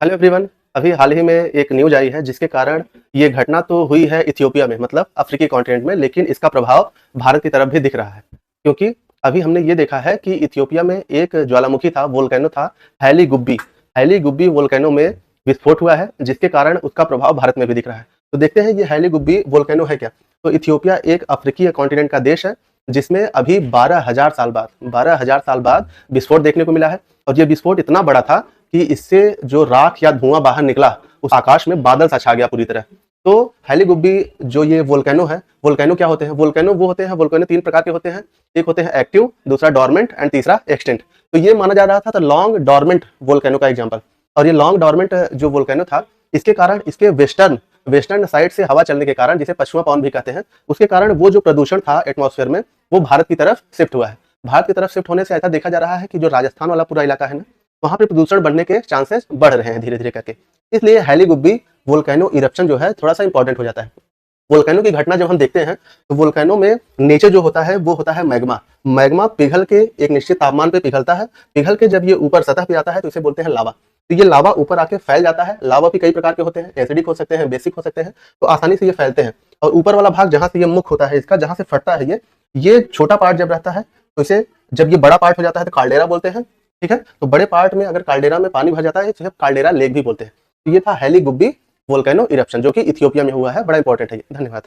Hello everyone. अभी हाल ही में एक न्यूज आई है जिसके कारण ये घटना तो हुई है इथियोपिया में, मतलब अफ्रीकी कॉन्टिनेंट में, लेकिन इसका प्रभाव भारत की तरफ भी दिख रहा है। क्योंकि अभी हमने ये देखा है कि इथियोपिया में एक ज्वालामुखी था, वोल्केनो था, Hayli Gubbi. Hayli Gubbi volcano में विस्फोट हुआ है जिसके कारण उसका प्रभाव भारत में भी दिख रहा है। तो देखते हैं ये हैली गुब्बी वोल्केनो है क्या। तो इथियोपिया एक अफ्रीकी कॉन्टिनेंट का देश है जिसमें अभी 12,000 साल बाद विस्फोट देखने को मिला है। और ये विस्फोट इतना बड़ा था कि इससे जो राख या धुआं बाहर निकला, उस आकाश में बादल सा छा गया पूरी तरह। तो हैली गुब्बी जो ये वोल्केनो है, वोल्केनो क्या होते हैं? वोल्केनो वो होते हैं, वोल्केनो तीन प्रकार के होते हैं। एक होते हैं एक्टिव, दूसरा डोरमेंट एंड तीसरा एक्सटेंट। तो ये माना जा रहा था लॉन्ग डोरमेंट वोल्केनो का एग्जाम्पल। और ये लॉन्ग डोरमेंट जो वोल्केनो था, इसके कारण इसके वेस्टर्न वेस्टर्न साइड से हवा चलने के कारण, जिसे पश्चिमा पवन भी कहते हैं, उसके कारण वो जो प्रदूषण था एटमॉस्फेयर में, वो भारत की तरफ शिफ्ट हुआ है। भारत की तरफ शिफ्ट होने से ऐसा देखा जा रहा है कि जो राजस्थान वाला पूरा इलाका है ना, वहां पे प्रदूषण बढ़ने के चांसेस बढ़ रहे हैं धीरे धीरे करके। इसलिए हैली गुब्बी वोल्केनो इरप्शन जो है थोड़ा सा इंपॉर्टेंट हो जाता है। वोल्केनो की घटना जब हम देखते हैं तो वोल्केनो में नीचे जो होता है वो होता है मैग्मा। मैग्मा पिघल के एक निश्चित तापमान पे पिघलता है। पिघल के जब ये ऊपर सतह पे आता है तो इसे बोलते हैं लावा। तो ये लावा ऊपर आके फैल जाता है। लावा भी कई प्रकार के होते हैं, एसिडिक हो सकते हैं, बेसिक हो सकते हैं। तो आसानी से ये फैलते हैं। और ऊपर वाला भाग जहां से ये मुख होता है इसका, जहां से फटता है ये छोटा पार्ट जब रहता है तो इसे, जब ये बड़ा पार्ट हो जाता है तो काल्डेरा बोलते हैं। ठीक है, तो बड़े पार्ट में अगर काल्डेरा में पानी भर जाता है तो काल्डेरा लेक भी बोलते हैं। तो ये था हैली गुब्बी वोल्केनो इरप्शन जो कि इथियोपिया में हुआ है। बड़ा इंपॉर्टेंट है ये। धन्यवाद।